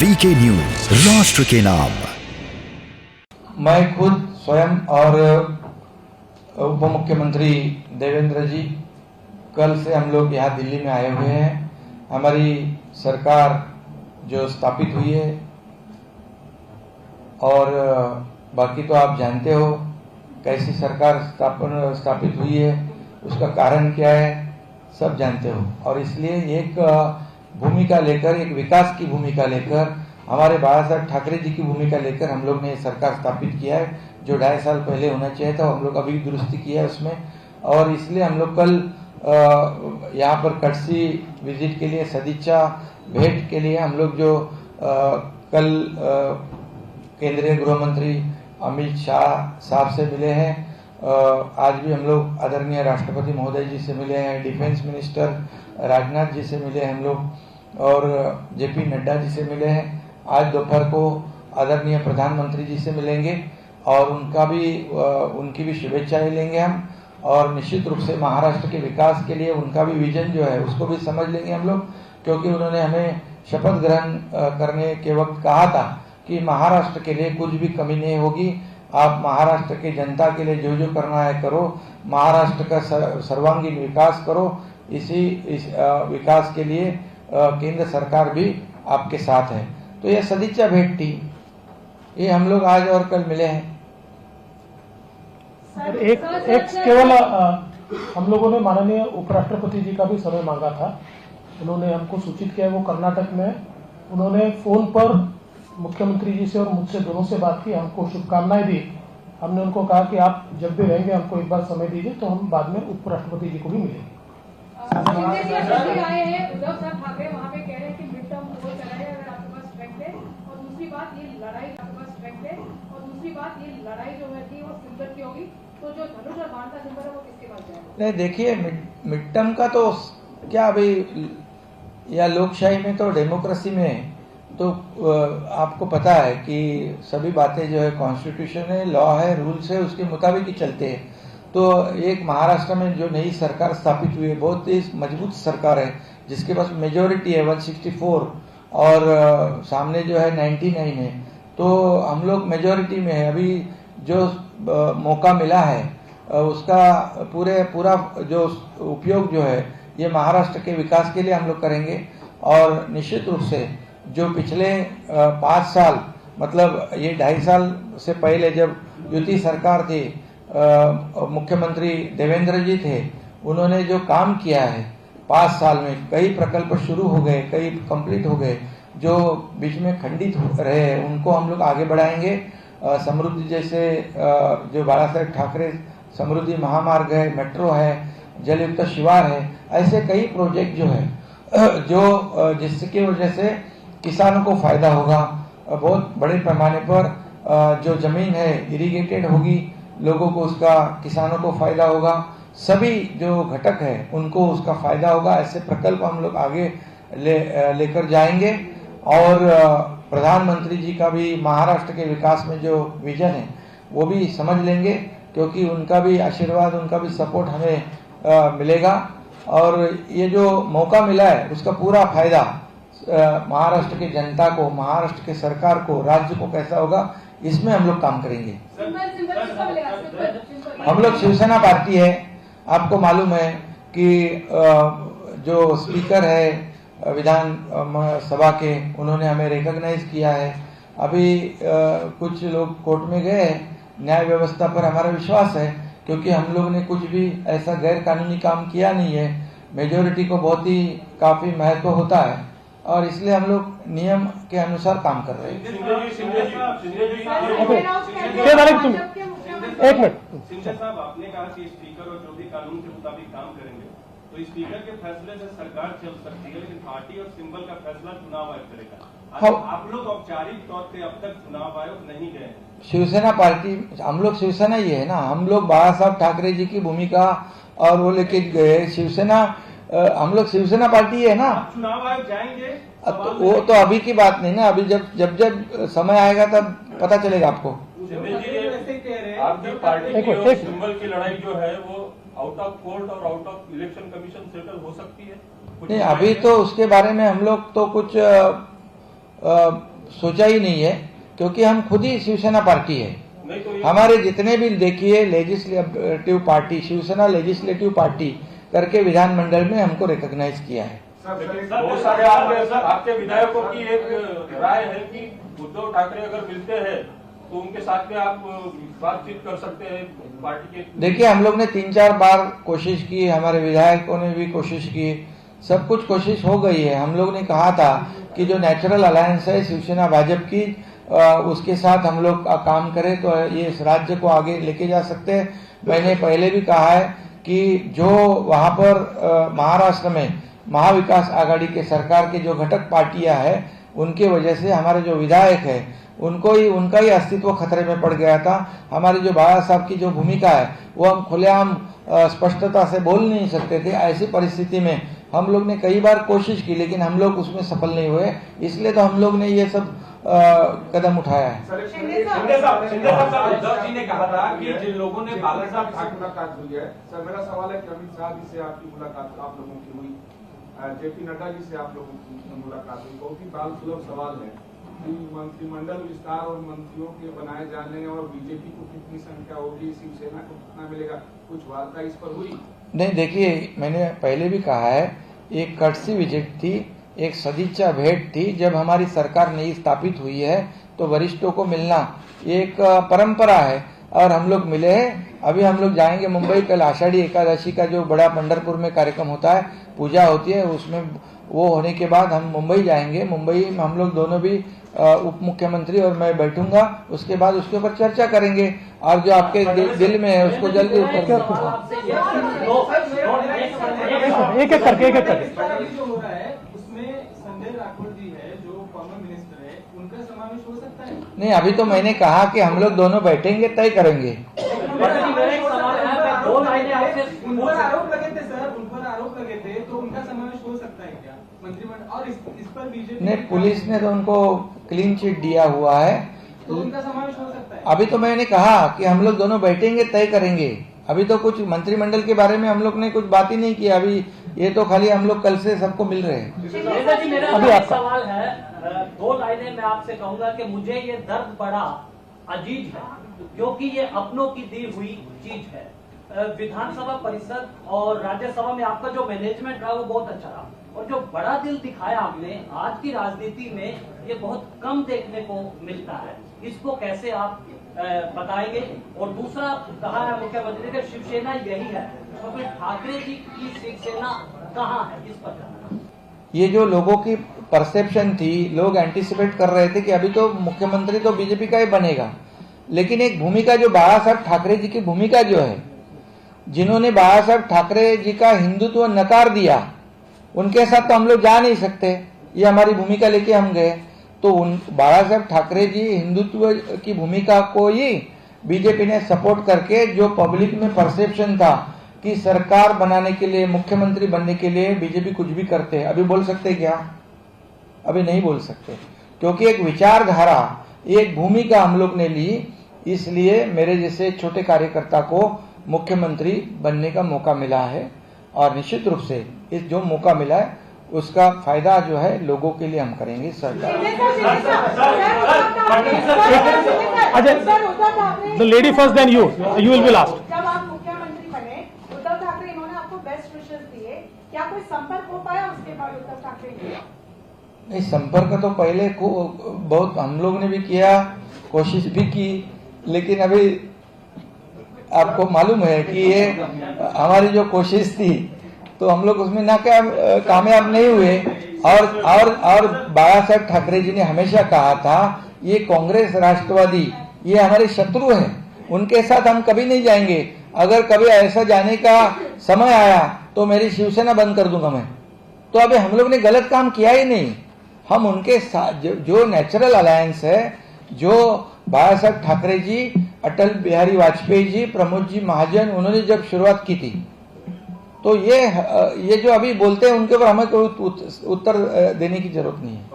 VK news, राष्ट्र के नाम। मैं खुद स्वयं और उप मुख्यमंत्री देवेंद्र जी कल से हम लोग यहाँ दिल्ली में आए हुए हैं। हमारी सरकार जो स्थापित हुई है और बाकी तो आप जानते हो कैसी सरकार स्थापित हुई है, उसका कारण क्या है सब जानते हो। और इसलिए एक भूमिका लेकर, एक विकास की भूमिका लेकर, हमारे बाला साहब ठाकरे जी की भूमिका लेकर हम लोग ने सरकार स्थापित किया है। जो 2.5 साल पहले होना चाहिए था हम लोग अभी दुरुस्ती किया है उसमें। और इसलिए हम लोग कल यहाँ पर कटसी विजिट के लिए, सदिच्छा भेंट के लिए हम लोग जो कल केंद्रीय गृह मंत्री अमित शाह साहब से मिले हैं। आज भी हम लोग आदरणीय राष्ट्रपति महोदय जी से मिले हैं, डिफेंस मिनिस्टर राजनाथ जी से मिले हम लोग और जेपी नड्डा जी से मिले हैं। आज दोपहर को आदरणीय प्रधानमंत्री जी से मिलेंगे और उनकी भी शुभेच्छाएं लेंगे हम। और निश्चित रूप से महाराष्ट्र के विकास के लिए उनका भी विजन जो है उसको भी समझ लेंगे हम लोग, क्योंकि उन्होंने हमें शपथ ग्रहण करने के वक्त कहा था कि महाराष्ट्र के लिए कुछ भी कमी नहीं होगी। आप महाराष्ट्र के जनता के लिए जो जो करना है करो, महाराष्ट्र का सर्वांगीण विकास करो। इस विकास के लिए केंद्र सरकार भी आपके साथ है। तो ये सदिच्छा भेंट थी, ये हम लोग आज और कल मिले हैं। एक केवल हम लोगों ने माननीय उपराष्ट्रपति जी का भी समय मांगा था। उन्होंने हमको सूचित किया, वो कर्नाटक में उन्होंने फोन पर मुख्यमंत्री जी से और मुझसे दोनों से बात की, हमको शुभकामनाएं दी। हमने उनको कहा कि आप जब भी रहेंगे हमको एक बार समय दीजिए, तो हम बाद में उपराष्ट्रपति जी को भी मिलेंगे। आए हैं उद्धव साहब ठाकरे वहाँ पे कह रहे हैं कि मिड टर्म पोल कराए अगर आपके पास स्ट्रेंथ है, और दूसरी बात ये लड़ाई आपके पास स्ट्रेंथ है, और दूसरी बात ये लड़ाई जो है थी वो सिंबल की होगी, तो जो धनुष और बाण का सिंबल है वो किसके पास जाएगा? नहीं देखिए, मिड टर्म का तो क्या अभी, या लोकशाही में तो डेमोक्रेसी में तो आपको पता है कि सभी बातें जो है कॉन्स्टिट्यूशन है, लॉ है, रूल्स है, उसके मुताबिक ही चलते हैं। तो एक महाराष्ट्र में जो नई सरकार स्थापित हुई है बहुत ही मजबूत सरकार है, जिसके पास मेजोरिटी है 164 और सामने जो है 99 है। तो हम लोग मेजोरिटी में है। अभी जो मौका मिला है उसका पूरा जो उपयोग जो है ये महाराष्ट्र के विकास के लिए हम लोग करेंगे। और निश्चित रूप से जो पिछले 5 साल, मतलब ये 2.5 साल से पहले जब युति सरकार थी, मुख्यमंत्री देवेंद्र जी थे, उन्होंने जो काम किया है 5 साल में, कई प्रकल्प शुरू हो गए, कई कंप्लीट हो गए, जो बीच में खंडित रहे हैं उनको हम लोग आगे बढ़ाएंगे। समृद्धि जैसे जो बाला साहब ठाकरे समृद्धि महामार्ग है, मेट्रो है, जलयुक्त शिवार है, ऐसे कई प्रोजेक्ट जो है जो जिसकी वजह से किसानों को फायदा होगा। बहुत बड़े पैमाने पर जो जमीन है इरिगेटेड होगी, लोगों को उसका, किसानों को फायदा होगा, सभी जो घटक है उनको उसका फायदा होगा। ऐसे प्रकल्प हम लोग आगे लेकर जाएंगे। और प्रधानमंत्री जी का भी महाराष्ट्र के विकास में जो विजन है वो भी समझ लेंगे, क्योंकि उनका भी आशीर्वाद, उनका भी सपोर्ट हमें मिलेगा। और ये जो मौका मिला है उसका पूरा फायदा महाराष्ट्र की जनता को, महाराष्ट्र के सरकार को, राज्य को कैसा होगा, इसमें हम लोग काम करेंगे। हम लोग शिवसेना पार्टी है। आपको मालूम है कि जो स्पीकर है विधान सभा के, उन्होंने हमें रिकॉग्नाइज किया है। अभी कुछ लोग कोर्ट में गए, न्याय व्यवस्था पर हमारा विश्वास है, क्योंकि हम लोग ने कुछ भी ऐसा गैर कानूनी काम किया नहीं है। मेजोरिटी को बहुत ही काफी महत्व होता है और इसलिए हम लोग नियम के अनुसार काम कर रहे हैं। एक मिनट, सिंधे साहब, आपने कहा कि स्पीकर और जो भी कानून के मुताबिक काम करेंगे, तो स्पीकर के फैसले से सरकार चल सकती है, लेकिन पार्टी और सिंबल का फैसला चुनाव आयोग करेगा। आप लोग औपचारिक तौर पे अब तक चुनाव आयोग नहीं गए। शिवसेना पार्टी, हम लोग शिवसेना ही है ना, हम लोग बाला साहब ठाकरे जी की भूमिका और वो लेके गए शिवसेना। हम लोग शिवसेना पार्टी है ना। चुनाव आयोग जाएंगे तो वो तो अभी की बात नहीं ना, अभी जब समय आएगा तब पता चलेगा आपको। आपकी पार्टी की और सिंबल की लड़ाई जो है वो आउट ऑफ कोर्ट और out of election commission settle हो सकती है? नहीं, अभी तो उसके बारे में हम लोग तो कुछ सोचा ही नहीं है, क्योंकि हम खुद ही शिवसेना पार्टी है। हमारे जितने भी देखिए legislative party, Shiv Sena legislative party करके विधानमंडल में हमको रिकॉग्नाइज किया है। बहुत सारे आपके विधायकों की एक राय है कि उद्धव ठाकरे अगर मिलते हैं तो उनके साथ में आप बातचीत कर सकते हैं पार्टी के। देखिए, हम लोग ने 3-4 बार कोशिश की, हमारे विधायकों ने भी कोशिश की, सब कुछ कोशिश हो गई है। हम लोग ने कहा था कि जो नेचुरल अलायंस है शिवसेना भाजपा की, उसके साथ हम लोग काम करें तो ये इस राज्य को आगे लेके जा सकते हैं। मैंने पहले भी कहा है कि जो वहां पर महाराष्ट्र में महाविकास आघाड़ी के सरकार के जो घटक पार्टियां हैं, उनके वजह से हमारे जो विधायक है उनका ही अस्तित्व खतरे में पड़ गया था। हमारी जो बाबा साहब की जो भूमिका है वो हम खुलेआम स्पष्टता से बोल नहीं सकते थे। ऐसी परिस्थिति में हम लोग ने कई बार कोशिश की, लेकिन हम लोग उसमें सफल नहीं हुए, इसलिए तो हम लोग ने ये सब कदम उठाया है। शिंदे साहब उद्धव जी ने कहा था कि जिन लोगों ने बाला साहब ठाकरे मुलाकात हुई है, सर मेरा सवाल है कि अमित शाह जी से आपकी मुलाकात आप लोगों की हुई, जेपी नड्डा जी से आप लोगों की मुलाकात हुई, बहुत ही बाल सुलभ सवाल है कि मंत्रिमंडल विस्तार और मंत्रियों के बनाए जाने और बीजेपी को कितनी संख्या होगी, शिवसेना को कितना मिलेगा, कुछ वार्ता इस पर हुई? नहीं, देखिए, मैंने पहले भी कहा है, एक कर्टसी विजिट थी, एक सदिच्छा भेंट थी। जब हमारी सरकार नई स्थापित हुई है तो वरिष्ठों को मिलना एक परंपरा है और हम लोग मिले हैं। अभी हम लोग जाएंगे मुंबई, कल आषाढ़ी एकादशी का जो बड़ा पंढरपुर में कार्यक्रम होता है, पूजा होती है, उसमें वो होने के बाद हम मुंबई जाएंगे। मुंबई में हम लोग दोनों भी उप मुख्यमंत्री और मैं बैठूंगा, उसके बाद उसके ऊपर चर्चा करेंगे और जो आपके दिल में है उसको जल्दी एक एक करके जो हो रहा है उसमें संजय राठौड़ जी है जो कॉमन मिनिस्टर है, उनका समावेश हो सकता है? नहीं, अभी तो मैंने कहा कि हम लोग दोनों बैठेंगे, तय करेंगे। उन पर आरोप लगे थे सर, उन पर आरोप लगे थे, तो उनका समावेश हो सकता है क्या मंत्रिमंडल? और इस पर बीजेपी ने पुलिस ने तो उनको क्लीन चिट दिया हुआ है, तो उनका समावेश हो सकता है? अभी तो मैंने कहा कि हम लोग दोनों बैठेंगे, तय करेंगे। अभी तो कुछ मंत्रिमंडल के बारे में हम लोग ने कुछ बात ही नहीं किया। अभी ये तो खाली हम लोग कल से सबको मिल रहे हैं। जी, मेरा एक सवाल है, 2 लाइनें मैं आपसे कहूंगा कि मुझे ये दर्द बड़ा अजीज है, क्योंकि ये अपनों की दी हुई चीज है। विधानसभा परिषद और राज्यसभा में आपका जो मैनेजमेंट रहा वो बहुत अच्छा रहा, और जो बड़ा दिल दिखाया आपने आज की राजनीति में ये बहुत कम देखने को मिलता है। इसको कैसे आप बताएंगे? और दूसरा, कहा है मुख्यमंत्री ने शिवसेना यही है, तो फिर ठाकरे जी की शिवसेना कहाँ है? इस पर ये जो लोगों की परसेप्शन थी, लोग एंटिसिपेट कर रहे थे कि अभी तो मुख्यमंत्री तो बीजेपी का ही बनेगा, लेकिन एक भूमिका जो बाला साहब ठाकरे जी की भूमिका जो है, जिन्होंने बाला साहब ठाकरे जी का हिंदुत्व नकार दिया, उनके साथ तो हम लोग जा नहीं सकते। ये हमारी भूमिका लेके हम गए, तो उन बाला साहब ठाकरे जी हिंदुत्व की भूमिका को ही बीजेपी ने सपोर्ट करके, जो पब्लिक में परसेप्शन था कि सरकार बनाने के लिए, मुख्यमंत्री बनने के लिए बीजेपी कुछ भी करते हैं, अभी बोल सकते क्या? अभी नहीं बोल सकते, क्योंकि एक विचारधारा, एक भूमिका हम लोग ने ली। इसलिए मेरे जैसे छोटे कार्यकर्ता को मुख्यमंत्री बनने का मौका मिला है, और निश्चित रूप से इस जो मौका मिला है उसका फायदा जो है लोगों के लिए हम करेंगे। सरकार the lady first, then you will be last. जब आप मुख्यमंत्री बने, उद्धव ठाकरे इन्होंने आपको बेस्ट विशेस दिए, क्या कोई संपर्क हो पाया उसके बाद उद्धव ठाकरे के? नहीं, संपर्क तो पहले बहुत हम लोग ने भी किया, कोशिश भी की, लेकिन अभी आपको मालूम है कि ये हमारी जो कोशिश थी तो हम लोग उसमें कामयाब नहीं हुए। और बाला साहब ठाकरे जी ने हमेशा कहा था, ये कांग्रेस राष्ट्रवादी ये हमारे शत्रु हैं, उनके साथ हम कभी नहीं जाएंगे। अगर कभी ऐसा जाने का समय आया तो मेरी शिवसेना बंद कर दूंगा मैं। तो अभी हम लोग ने गलत काम किया ही नहीं। हम उनके साथ जो नेचुरल अलायंस है, जो बाला साहब ठाकरे जी, अटल बिहारी वाजपेयी जी, प्रमोद जी महाजन, उन्होंने जब शुरुआत की थी, तो ये जो अभी बोलते हैं उनके ऊपर हमें कोई उत्तर देने की जरूरत नहीं है।